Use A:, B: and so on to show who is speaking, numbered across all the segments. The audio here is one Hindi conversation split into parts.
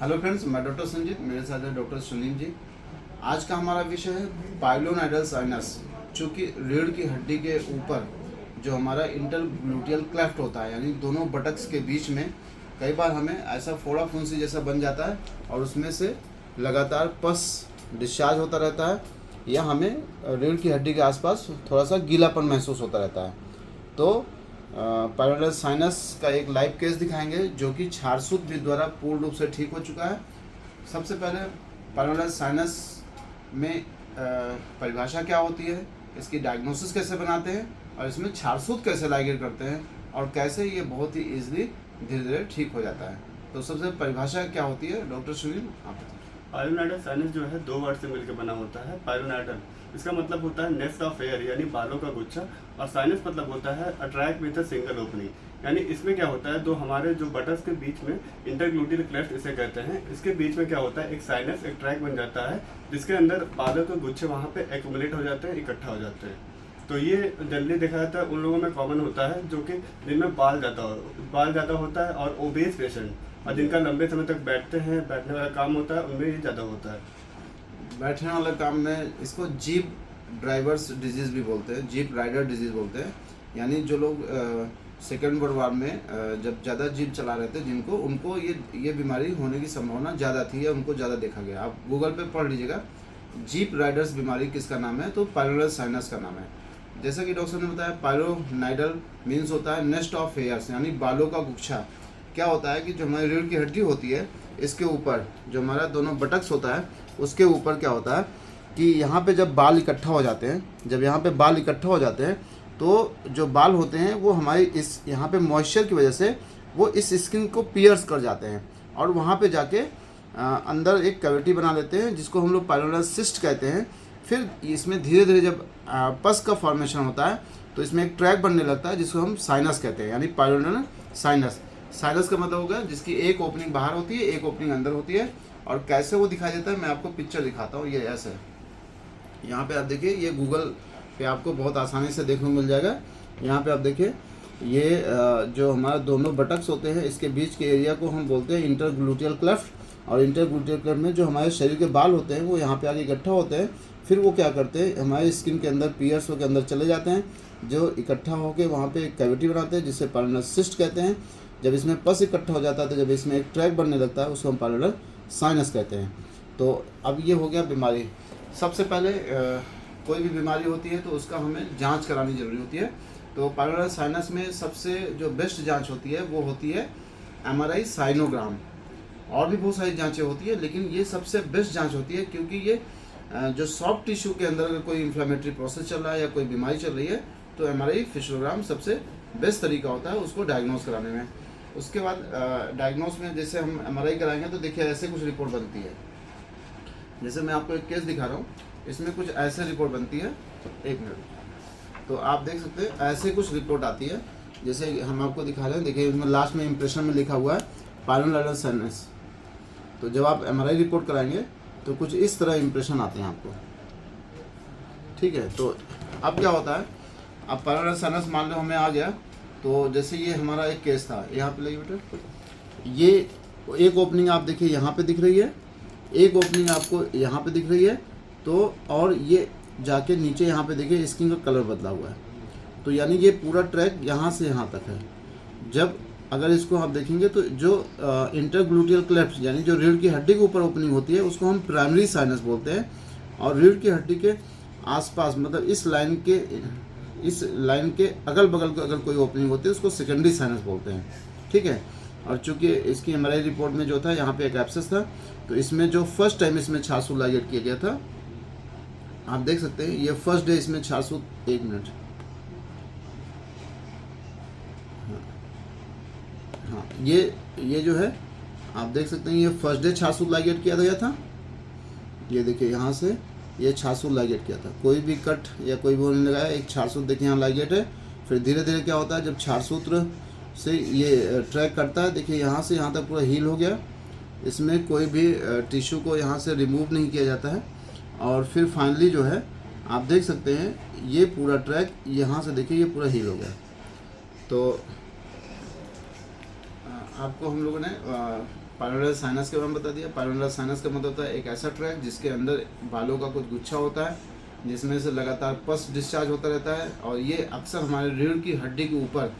A: हेलो फ्रेंड्स, मैं डॉक्टर संजीत, मेरे साथ है डॉक्टर सुनील जी। आज का हमारा विषय है पाइलोनाइडल साइनस। चूँकि रीढ़ की हड्डी के ऊपर जो हमारा इंटरग्लूटियल क्लेफ्ट होता है, यानी दोनों बटक्स के बीच में कई बार हमें ऐसा फोड़ा फुंसी जैसा बन जाता है और उसमें से लगातार पस डिस्चार्ज होता रहता है, या हमें रीढ़ की हड्डी के आसपास थोड़ा सा गीलापन महसूस होता रहता है। तो पाइलोनाइडल साइनस का एक लाइव केस दिखाएंगे जो कि छारसूत्र द्वारा पूर्ण रूप से ठीक हो चुका है। सबसे पहले पाइलोनाइडल साइनस में परिभाषा क्या होती है, इसकी डायग्नोसिस कैसे बनाते हैं और इसमें छारसूत्र कैसे लाइगेट करते हैं और कैसे ये बहुत ही ईजिली धीरे धीरे ठीक हो जाता है। तो सबसे परिभाषा क्या होती है, डॉक्टर सुनील आप बताएं।
B: पाइलोनाइडल साइनस जो है दो वर्ड से मिलकर बना होता है। पाइलोनाइडल इसका मतलब होता है नेस्ट ऑफ एयर यानी बालों का गुच्छा, और साइनस मतलब होता है attract with a single opening. यानी इसमें क्या होता है, दो हमारे जो बटर्स के बीच में इंटरग्लूटियल क्लेफ्ट इसे कहते हैं, इसके बीच में क्या होता है, एक साइनस एक ट्रैक बन जाता है जिसके अंदर बालों के गुच्छे वहाँ पे एक्यूमुलेट हो जाते हैं, इकट्ठा हो जाते हैं। तो ये जल्दी देखा जाता है उन लोगों में कॉमन होता है जो कि जिनमें बाल ज़्यादा होता है और ओबेस पेशेंट, और जिनका लंबे समय तक बैठने वाला काम होता है, उनमें ये ज़्यादा होता है।
A: बैठने वाले काम में इसको जीप ड्राइवर्स डिजीज़ भी बोलते हैं, जीप राइडर डिजीज़ बोलते हैं। यानी जो लोग सेकेंड वर्ल्ड वार में जब ज़्यादा जीप चला रहे थे, जिनको उनको ये बीमारी होने की संभावना ज़्यादा थी या उनको ज़्यादा देखा गया। आप गूगल पे पढ़ लीजिएगा जीप राइडर्स बीमारी किसका नाम है, तो पाइलोनाइडल साइनस का नाम है। जैसा कि डॉक्टर ने बताया, पाइलोनाइडल मीन्स होता है नेस्ट ऑफ हेयर्स, यानी बालों का गुच्छा। क्या होता है कि जो हमारी रीढ़ की हड्डी होती है, इसके ऊपर जो हमारा दोनों बटक्स होता है, उसके ऊपर क्या होता है कि यहाँ पे जब बाल इकट्ठा हो जाते हैं, जब यहाँ पे बाल इकट्ठा हो जाते हैं तो जो बाल होते हैं वो हमारी इस यहाँ पे मॉइस्चर की वजह से वो इस स्किन को पियर्स कर जाते हैं और वहाँ पे जाके अंदर एक कैविटी बना लेते हैं जिसको हम लोग पाइलोनाइडल सिस्ट कहते हैं। फिर इसमें धीरे धीरे जब पस का फॉर्मेशन होता है तो इसमें एक ट्रैक बनने लगता है जिसको हम साइनस कहते हैं, यानी पाइलोनाइडल साइनस। साइनस का मतलब होगा जिसकी एक ओपनिंग बाहर होती है, एक ओपनिंग अंदर होती है। और कैसे वो दिखाई देता है मैं आपको पिक्चर दिखाता हूँ। ये ऐसे है, यहाँ पे आप देखिए, ये गूगल पे आपको बहुत आसानी से देखने को मिल जाएगा। यहाँ पे आप देखिए, ये जो हमारा दोनों बटक्स होते हैं इसके बीच के एरिया को हम बोलते हैं इंटरग्लूटियल क्लेफ्ट, और इंटरग्लूटियल क्लेफ्ट में जो हमारे शरीर के बाल होते हैं वो यहाँ पे आगे इकट्ठा होते हैं। फिर वो क्या करते हैं, हमारे स्किन के अंदर पियर्सों के अंदर चले जाते हैं, जो इकट्ठा होकर वहाँ पे एक कैविटी बनाते हैं जिसे पाइलोनाइडल सिस्ट कहते हैं। जब इसमें पस इकट्ठा हो जाता है तो जब इसमें एक ट्रैक बनने लगता है उसको हम पाइलोनाइडल साइनस कहते हैं। तो अब ये हो गया बीमारी। सबसे पहले कोई भी बीमारी होती है तो उसका हमें जांच करानी जरूरी होती है। तो पाइलोनाइडल साइनस में सबसे जो बेस्ट जांच होती है वो होती है MRI साइनोग्राम। और भी बहुत सारी जांचें होती है, लेकिन ये सबसे बेस्ट जांच होती है क्योंकि ये जो सॉफ्ट टिश्यू के अंदर अगर कोई इन्फ्लेमेटरी प्रोसेस चल रहा है या कोई बीमारी चल रही है तो MRI फिशोग्राम सबसे बेस्ट तरीका होता है उसको डायग्नोस कराने में। उसके बाद डायग्नोस में जैसे हम MRI कराएंगे तो देखिए ऐसे कुछ रिपोर्ट बनती है। जैसे मैं आपको एक केस दिखा रहा हूँ, इसमें कुछ ऐसे रिपोर्ट बनती है। एक मिनट, तो आप देख सकते हैं ऐसे कुछ रिपोर्ट आती है जैसे हम आपको दिखा रहे हैं। देखिए इसमें लास्ट में इंप्रेशन में लिखा हुआ है पाइलोनाइडल साइनस। तो जब आप MRI रिपोर्ट कराएंगे तो कुछ इस तरह इंप्रेशन आते हैं आपको, ठीक है। तो अब क्या होता है, अब पाइलोनाइडल साइनस मान लो हमें आ गया, तो जैसे ये हमारा एक केस था, यहाँ पे लगी बेटा, ये एक ओपनिंग आप देखिए यहाँ पे दिख रही है, एक ओपनिंग आपको यहाँ पे दिख रही है, तो और ये जाके नीचे यहाँ पे देखिए स्किन का कलर बदला हुआ है। तो यानी ये पूरा ट्रैक यहाँ से यहाँ तक है। जब अगर इसको आप देखेंगे तो जो इंटरग्लूटियल क्लेफ्ट यानी जो रीढ़ की हड्डी के ऊपर ओपनिंग होती है उसको हम प्राइमरी साइनस बोलते हैं, और रीढ़ की हड्डी के आसपास मतलब इस लाइन के अगल बगल को अगर कोई ओपनिंग होती है उसको सेकेंडरी साइनस बोलते हैं, ठीक है। और चूंकि इसकी MRI रिपोर्ट में जो था यहाँ पे एक एब्सेस था, तो इसमें जो फर्स्ट टाइम इसमें छारसूत्र लाइगेट किया गया था, आप देख सकते हैं ये फर्स्ट डे इसमें छारसूत्र, एक मिनट, हाँ ये जो है आप देख सकते हैं ये फर्स्ट डे छारसूत्र लाइगेट किया गया था। ये देखिए यहाँ से ये छारसूत्र लाइगेट किया था, कोई भी कट या कोई भी नहीं लगाया, एक छारसूत्र देखिए यहाँ लाइगेट है। फिर धीरे धीरे क्या होता है, जब छारसूत्र से ये ट्रैक करता है, देखिए यहाँ से यहाँ तक पूरा हील हो गया, इसमें कोई भी टिश्यू को यहाँ से रिमूव नहीं किया जाता है। और फिर फाइनली जो है आप देख सकते हैं ये पूरा ट्रैक यहाँ से देखिए ये पूरा हील हो गया। तो आपको हम लोगों ने पाइलोनर साइनस के बारे में बता दिया। पाइलोनर साइनस का मतलब होता है एक ऐसा ट्रैक जिसके अंदर बालों का कुछ गुच्छा होता है, जिसमें से लगातार पस डिस्चार्ज होता रहता है, और ये अक्सर हमारे रीढ़ की हड्डी के ऊपर,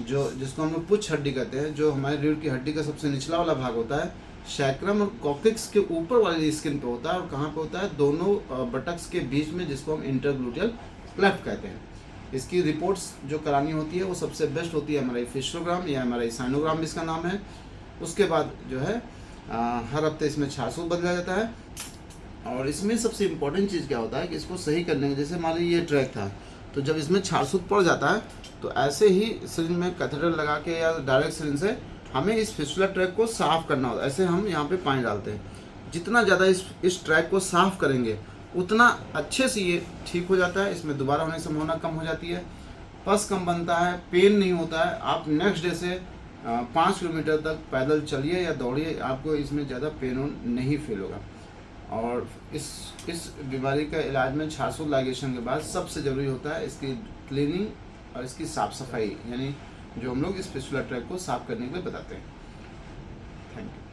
A: जो जिसको हम लोग पुच्छ हड्डी कहते हैं, जो हमारे रीढ़ की हड्डी का सबसे निचला वाला भाग होता है, सैक्रम और कॉक्सिक्स के ऊपर वाली स्किन पे होता है। और कहाँ पे होता है? दोनों बटक्स के बीच में, जिसको हम इंटरग्लूटियल क्लेफ्ट कहते हैं। इसकी रिपोर्ट्स जो करानी होती है वो सबसे बेस्ट होती है एमआरआई फिस्टोग्राम या एमआरआई साइनोग्राम इसका नाम है। उसके बाद जो है हर हफ्ते इसमें 600 बदला जाता है। और इसमें सबसे इम्पोर्टेंट चीज़ क्या होता है कि इसको सही करने के, जैसे मान लीजिए ये ट्रैक था, तो जब इसमें 600 पड़ जाता है तो ऐसे ही सिरिंज में कैथेटर लगा के या डायरेक्ट सिरिंज से हमें इस फिस्टुला ट्रैक को साफ़ करना होता है। ऐसे हम यहाँ पे पानी डालते हैं, जितना ज़्यादा इस ट्रैक को साफ़ करेंगे उतना अच्छे से ये ठीक हो जाता है। इसमें दोबारा होने की संभावना कम हो जाती है, पस कम बनता है, पेन नहीं होता है। आप नेक्स्ट डे से 5 किलोमीटर तक पैदल चलिए या दौड़िए, आपको इसमें ज़्यादा पेन नहीं फील होगा। और इस बीमारी का इलाज में 600 लाइगेशन के बाद सबसे ज़रूरी होता है इसकी क्लीनिंग और इसकी साफ़ सफाई, यानी जो हम लोग इस फिस्टुला ट्रैक को साफ़ करने के लिए बताते हैं। Thank you.